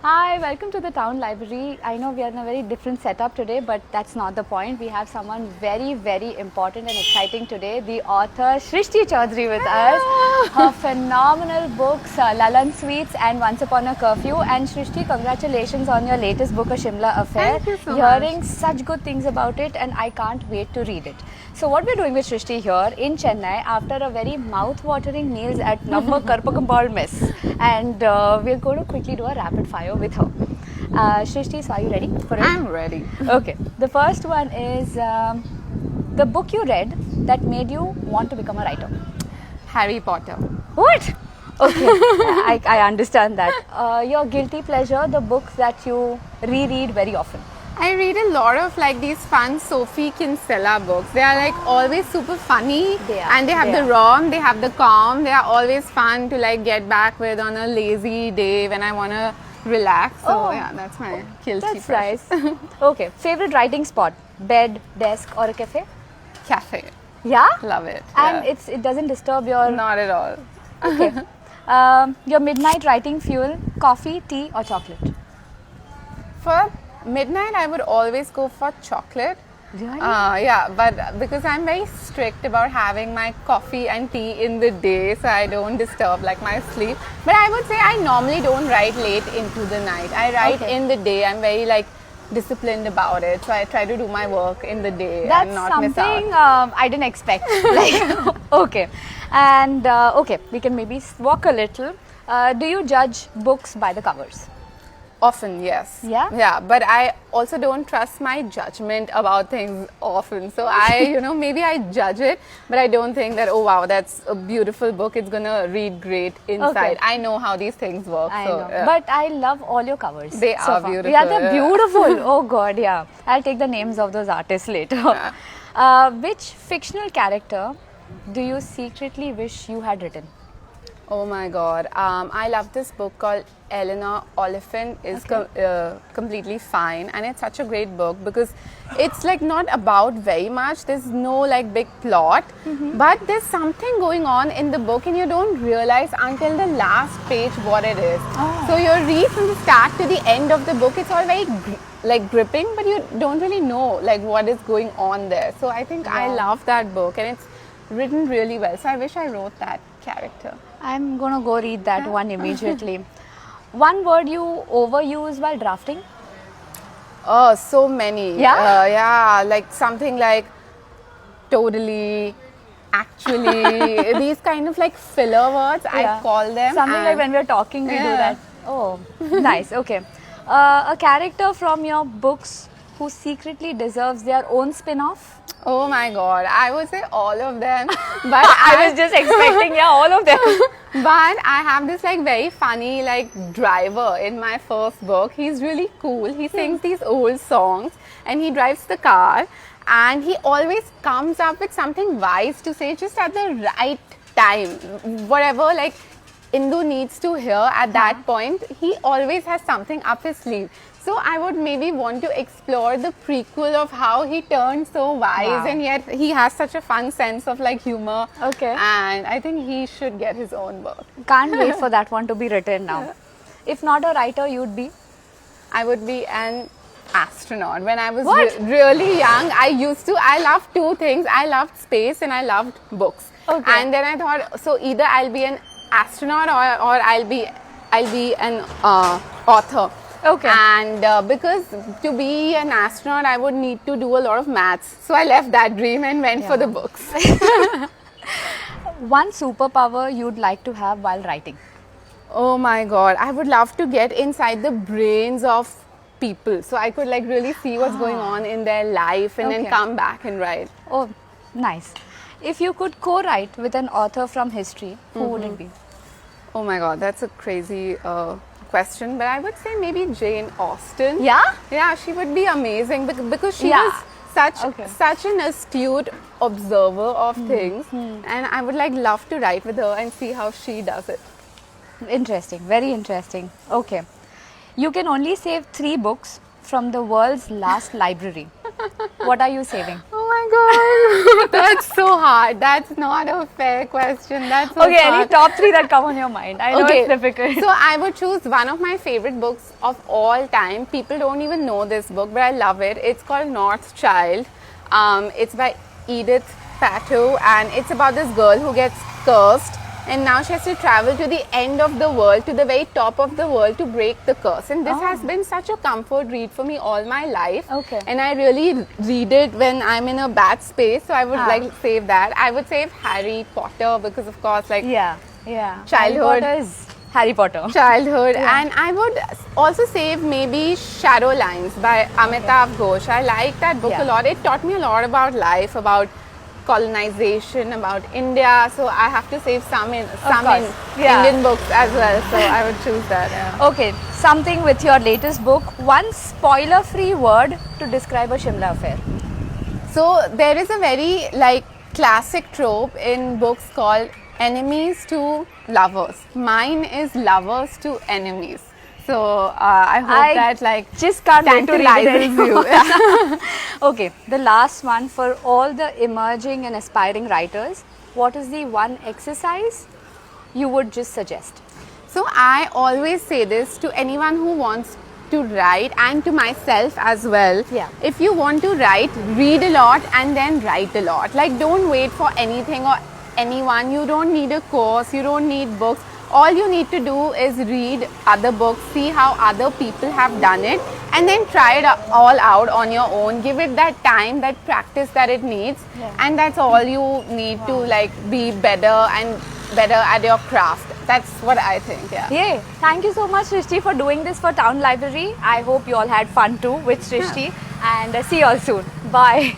Hi, welcome to the Town Library. I know we are in a very different setup today, but that's not the point. We have someone very, very important and exciting today, the author Shrishti Chaudhary with us. Her phenomenal books, Lalan Sweets and Once Upon a Curfew. And Shrishti, congratulations on your latest book, A Shimla Affair. Thank you so Hearing much. such good things about it, and I can't wait to read it. So what we're doing with Shrishti here in Chennai after a very mouth-watering meals at Namma Karpakampal Mess, and we're going to quickly do a rapid fire with her. Shrishti, so are you ready for it? I'm ready. Okay. The first one is the book you read that made you want to become a writer. Harry Potter. What? Okay, I understand that. Your guilty pleasure, the books that you reread very often. I read a lot of like these fun Sophie Kinsella books. They are like always super funny, They are, and they have they the are. rom, they have the calm. They are always fun to like get back with on a lazy day when I want to relax. So Oh. yeah, that's my guilty That's pleasure. nice. Okay, favorite writing spot? Bed, desk, or a cafe? Cafe. Yeah, Love it. and yeah. it doesn't disturb your. Not at all. Okay. Your midnight writing fuel: coffee, tea, or chocolate? For midnight, I would always go for chocolate. Really? Yeah, but because I'm very strict about having my coffee and tea in the day, so I don't disturb like my sleep. But I would say I normally don't write late into the night. I write Okay. in the day. I'm very like disciplined about it, so I try to do my work in the day That's and not miss out. something I didn't expect. Like, okay, and okay, we can maybe walk a little. Do you judge books by the covers? Often, yes. Yeah? Yeah, but I also don't trust my judgment about things often. So maybe I judge it, but I don't think that, oh wow, that's a beautiful book. It's gonna read great inside. Okay. I know how these things work. I so, know, yeah. but I love all your covers. They so are far. beautiful, Yeah, they're yeah. beautiful. Oh God, yeah. I'll take the names of those artists later. Which fictional character do you secretly wish you had written? Oh my god. I love this book called Eleanor Oliphant is completely fine, and it's such a great book because it's like not about very much. There's no like big plot, but there's something going on in the book and you don't realize until the last page what it is. So you read from the start to the end of the book. It's all very like gripping, but you don't really know like what is going on there. So I think I Wow. love that book, and it's written really well. So I wish I wrote that character. I'm gonna go read that one immediately. One word you overuse while drafting? Oh, so many. Yeah? Yeah, like something like totally, actually, these kind of like filler words, Yeah. I call them. Something like and- when we're talking, we do Yeah. that. Oh, nice. Okay. A character from your books who secretly deserves their own spin-off? Oh my god, I would say all of them. But I was just expecting, yeah, all of them. But I have this like very funny like driver in my first book. He's really cool. He sings these old songs and he drives the car, and he always comes up with something wise to say just at the right time. Whatever like Indu needs to hear at that point, he always has something up his sleeve. So I would maybe want to explore the prequel of how he turned so wise, Wow. and yet he has such a fun sense of like humor. Okay. And I think he should get his own book. Can't wait for that one to be written now. If not a writer, you'd be? I would be an astronaut. When I was What? really young, I loved two things. I loved space and I loved books. Okay. And then I thought, so either I'll be an astronaut or I'll be an author. Okay. And because to be an astronaut, I would need to do a lot of maths. So I left that dream and went for the books. One superpower you'd like to have while writing? Oh my god, I would love to get inside the brains of people so I could like really see what's going on in their life and then Okay. come back and write. Oh, nice. If you could co-write with an author from history, who would it be? Oh my god, that's a crazy question, but I would say maybe Jane Austen. Yeah? Yeah, she would be amazing because she Yeah. was such Okay. such an astute observer of things, and I would like love to write with her and see how she does it. Interesting, very interesting. Okay. You can only save 3 books from the world's last library. What are you saving? Oh my god. That's so hard. That's not a fair question. That's so Okay, any hard. top 3 that come on your mind? I know it's difficult. So I would choose one of my favorite books of all time. People don't even know this book, but I love it. It's called North Child. It's by Edith Pato, and it's about this girl who gets cursed, and now she has to travel to the end of the world, to the very top of the world, to break the curse. And this has been such a comfort read for me all my life. Okay. And I really read it when I'm in a bad space, so I would like save that. I would save Harry Potter because, of course, like Yeah. Childhood. Harry Potter. childhood. And I would also save maybe Shadow Lines by Amitav Ghosh. I like that book a lot. It taught me a lot about life, about colonization, about India. So I have to save some course. Yeah. Indian books as well. So I would choose that. Yeah. Okay, something with your latest book. One spoiler-free word to describe a Shimla affair. So there is a very classic trope in books called enemies to lovers. Mine is lovers to enemies. So I hope that just can't wait to read it tantalizes you. Okay, the last one for all the emerging and aspiring writers. What is the one exercise you would just suggest? So I always say this to anyone who wants to write, and to myself as well. Yeah. If you want to write, read a lot and then write a lot. Don't wait for anything or anyone. You don't need a course, you don't need books. All you need to do is read other books, see how other people have done it, and then try it all out on your own. Give it that time, that practice that it needs, and that's all you need to be better and better at your craft. That's what I think. Yeah. Yay! Thank you so much, Srishti, for doing this for Town Library. I hope you all had fun too with Srishti, and see you all soon. Bye.